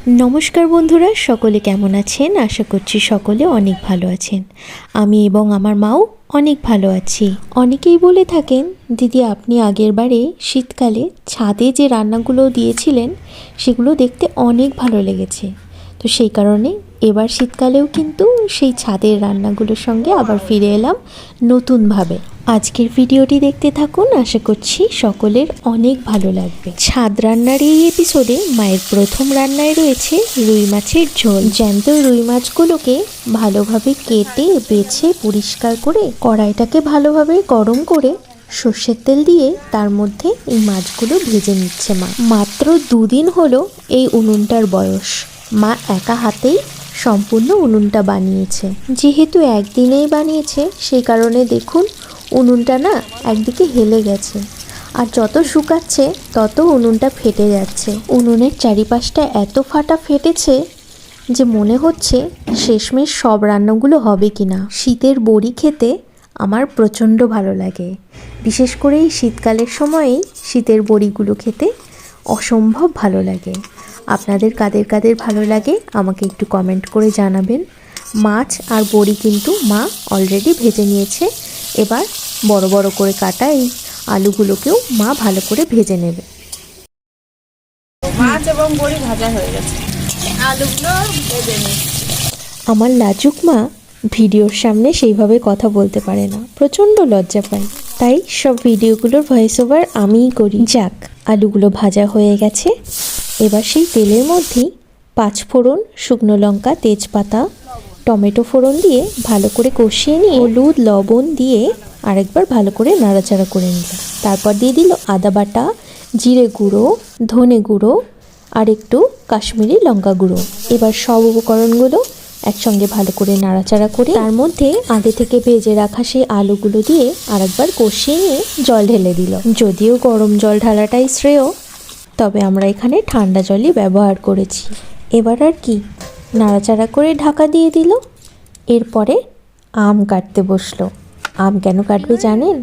নমস্কার বন্ধুরা, সকলে কেমন আছেন? আশা করছি সকলে অনেক ভালো আছেন। আমি এবং আমার মাও অনেক ভালো আছি। অনেকেই বলে থাকেন, দিদি আপনি আগের বারে শীতকালে ছাদে যে রান্নাগুলো দিয়েছিলেন সেগুলো দেখতে অনেক ভালো লেগেছে। তো সেই কারণে এবার শীতকালেও কিন্তু সেই ছাদের রান্নাগুলোর সঙ্গে আবার ফিরে এলাম নতুনভাবে। আজকের ভিডিওটি দেখতে থাকুন, আশা করছি সকলের অনেক ভালো লাগবে। ছাদ রান্নার এই এপিসোডে মায়ের প্রথম রান্নায় রয়েছে রুই মাছের ঝোল। জ্যান্ত রুই মাছগুলোকে ভালোভাবে কেটে বেছে পরিষ্কার করে কড়াইটাকে ভালোভাবে গরম করে সর্ষের তেল দিয়ে তার মধ্যে এই মাছগুলো ভেজে নিচ্ছে মা। মাত্র 2 দিন হলো এই উনুনটার বয়স। মা একা হাতেই সম্পূর্ণ উনুনটা বানিয়েছে। যেহেতু একদিনেই বানিয়েছে সেই কারণে দেখুন উনুনটা না একদিকে হেলে গেছে, আর যত শুকাচ্ছে তত উনুনটা ফেটে যাচ্ছে। উনুনের চারিপাশটা এত ফাটা ফেটেছে যে মনে হচ্ছে শেষমেশ সব রান্নাগুলো হবে কিনা। শীতের বড়ি খেতে আমার প্রচণ্ড ভালো লাগে, বিশেষ করে এই শীতকালের সময়েই শীতের বড়িগুলো খেতে অসম্ভব ভালো লাগে। আপনাদের কাদের কাদের ভালো লাগে আমাকে একটু কমেন্ট করে জানাবেন। মাছ আর বড়ি কিন্তু মা অলরেডি ভেজে নিয়েছে। এবার বড় বড় করে কাটা এই আলুগুলোকেও মা ভালো করে ভেজে নেবে। মাছ এবং বড়ি ভাজা হয়ে গেছে, আলুগুলো ভেজে নিচ্ছি। আমার লাজুক মা ভিডিওর সামনে সেইভাবে কথা বলতে পারে না, প্রচণ্ড লজ্জা পায়, তাই সব ভিডিওগুলোর ভয়েস ওভার আমিই করি। যাক, আলুগুলো ভাজা হয়ে গেছে। এবার সেই তেলের মধ্যেই 5 ফোড়ন, শুকনো লঙ্কা, তেজপাতা, টমেটো ফোড়ন দিয়ে ভালো করে কষিয়ে নিয়ে হলুদ লবণ দিয়ে আরেকবার ভালো করে নাড়াচাড়া করে নিল। তারপর দিয়ে দিল আদা বাটা, জিরে গুঁড়ো, ধনে গুঁড়ো আর একটু কাশ্মীরি লঙ্কা গুঁড়ো। এবার সব উপকরণগুলো একসঙ্গে ভালো করে নাড়াচাড়া করে তার মধ্যে আগে থেকে ভেজে রাখা সেই আলুগুলো দিয়ে আরেকবার কষিয়ে নিয়ে জল ঢেলে দিল। যদিও গরম জল ঢালাটাই শ্রেয়, তবে আমরা এখানে ঠান্ডা জলই ব্যবহার করেছি। এবার আর কি, নাড়াচাড়া করে ঢাকা দিয়ে দিল। এরপরে আম কাটতে বসলো। আম কেন কাটবে জানেন?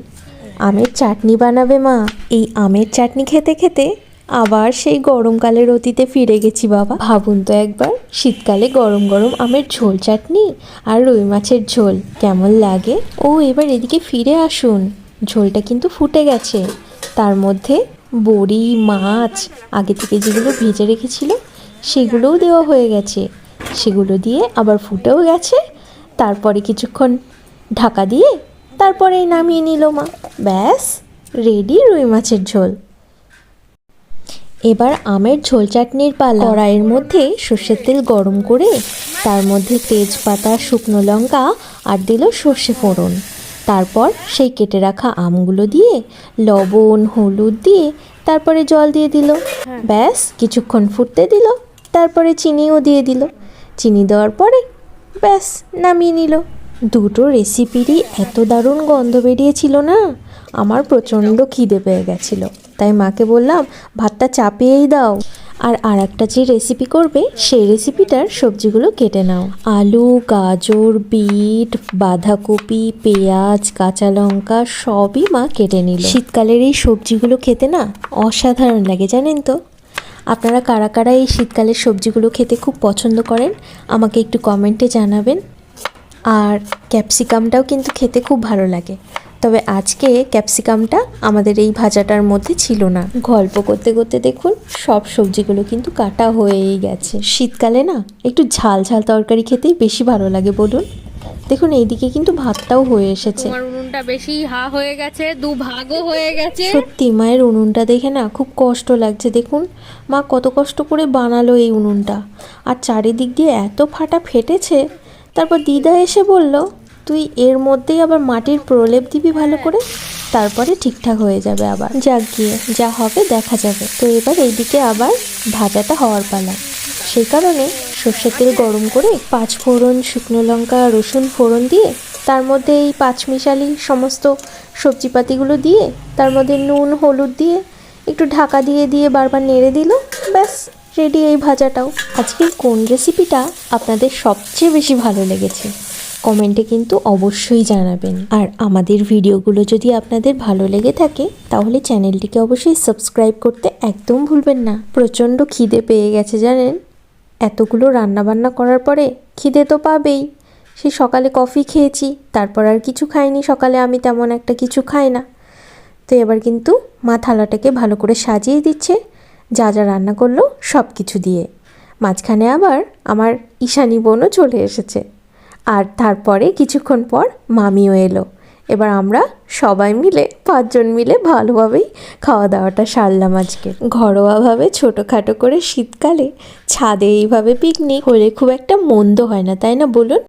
আমের চাটনি বানাবে মা। এই আমের চাটনি খেতে খেতে আবার সেই গরমকালের অতীতে ফিরে গেছি বাবা। ভাবুন তো একবার, শীতকালে গরম গরম আমের ঝোল চাটনি আর রুই মাছের ঝোল কেমন লাগে। ও এবার এদিকে ফিরে আসুন, ঝোলটা কিন্তু ফুটে গেছে। তার মধ্যে বড়ি, মাছ আগে থেকে যেগুলো ভেজে রেখেছিল সেগুলোও দেওয়া হয়ে গেছে। সেগুলো দিয়ে আবার ফুটেও গেছে। তারপরে কিছুক্ষণ ঢাকা দিয়ে তারপরেই নামিয়ে নিল মা। ব্যাস রেডি রুই মাছের ঝোল। এবার আমের ঝোল চাটনির পালা। কড়াইয়ের মধ্যে সর্ষের তেল গরম করে তার মধ্যে তেজপাতা, শুকনো লঙ্কা আর দিল সর্ষে ফোড়ন। তারপর সেই কেটে রাখা আমগুলো দিয়ে লবণ হলুদ দিয়ে তারপরে জল দিয়ে দিল। ব্যাস কিছুক্ষণ ফুটতে দিল, তারপরে চিনিও দিয়ে দিল। চিনি দেওয়ার পরে ব্যাস নামিয়ে নিল। দুটো রেসিপিরই এত দারুণ গন্ধ বেরিয়েছিল না, আমার প্রচণ্ড খিদে পেয়ে গেছিল। তাই মাকে বললাম ভাতটা চাপিয়েই দাও, আর একটা যে রেসিপি করবে সেই রেসিপিটার সবজিগুলো কেটে নাও। আলু, গাজর, বিট, বাঁধাকপি, পেঁয়াজ, কাঁচা লঙ্কা সবই মা কেটে নিল। শীতকালের এই সবজিগুলো খেতে না অসাধারণ লাগে জানেন তো। আপনারা কারা কারা এই শীতকালের সবজিগুলো খেতে খুব পছন্দ করেন আমাকে একটু কমেন্টে জানাবেন। আর ক্যাপসিকামটাও কিন্তু খেতে খুব ভালো লাগে, তবে আজকে ক্যাপসিকামটা আমাদের এই ভাজাটার মধ্যে ছিল না। গল্প করতে করতে দেখুন সব সবজিগুলো কিন্তু কাটা হয়েই গেছে। শীতকালে না একটু ঝাল ঝাল তরকারি খেতেই বেশি ভালো লাগে বলুন। দেখুন এইদিকে কিন্তু ভাতটাও হয়ে এসেছে। আমার উনুনটা বেশি হয়ে গেছে, 2 ভাগও হয়ে গেছে। সত্যি মায়ের উনুনটা দেখে না খুব কষ্ট লাগছে। দেখুন মা কত কষ্ট করে বানালো এই উনুনটা, আর চারিদিক দিয়ে এত ফাটা ফেটেছে। তারপর দিদা এসে বলল তুই এর মধ্যেই আবার মাটির প্রলেপ দিবি ভালো করে, তারপরে ঠিকঠাক হয়ে যাবে। আবার যাক গিয়ে যা হবে দেখা যাবে। তো এবার এইদিকে আবার ভাজাটা হওয়ার পালা। সেই কারণে সর্ষের তেল গরম করে 5 ফোড়ন, শুকনো লঙ্কা, রসুন ফোড়ন দিয়ে তার মধ্যে এই 5 মিশালি সমস্ত সবজিপাতিগুলো দিয়ে তার মধ্যে নুন হলুদ দিয়ে একটু ঢাকা দিয়ে দিয়ে বারবার নেড়ে দিল। ব্যাস রেডি এই ভাজাটাও। আজকের কোন রেসিপিটা আপনাদের সবচেয়ে বেশি ভালো লেগেছে কমেন্টে কিন্তু অবশ্যই জানাবেন। আর আমাদের ভিডিওগুলো যদি আপনাদের ভালো লেগে থাকে তাহলে চ্যানেলটিকে অবশ্যই সাবস্ক্রাইব করতে একদম ভুলবেন না। প্রচণ্ড খিদে পেয়ে গেছে জানেন, এতগুলো রান্নাবান্না করার পরে খিদে তো পাবেই। সেই সকালে কফি খেয়েছি, তারপর আর কিছু খাইনি। সকালে আমি তেমন একটা কিছু খাই না। তো এবার কিন্তু মা থালাটাকে ভালো করে সাজিয়ে দিচ্ছে যা যা রান্না করলো সব কিছু দিয়ে। মাঝখানে আবার আমার ঈশানী বোনও চলে এসেছে। আর তারপরে কিছুক্ষণ পর মামিও এলো। এবার আমরা সবাই মিলে 5 জন মিলে ভালোভাবেই খাওয়া দাওয়াটা সারলাম আজকে। ঘরোয়াভাবে ছোটোখাটো করে শীতকালে ছাদে এইভাবে পিকনিক হলে খুব একটা মন্দ হয় না, তাই না বলুন?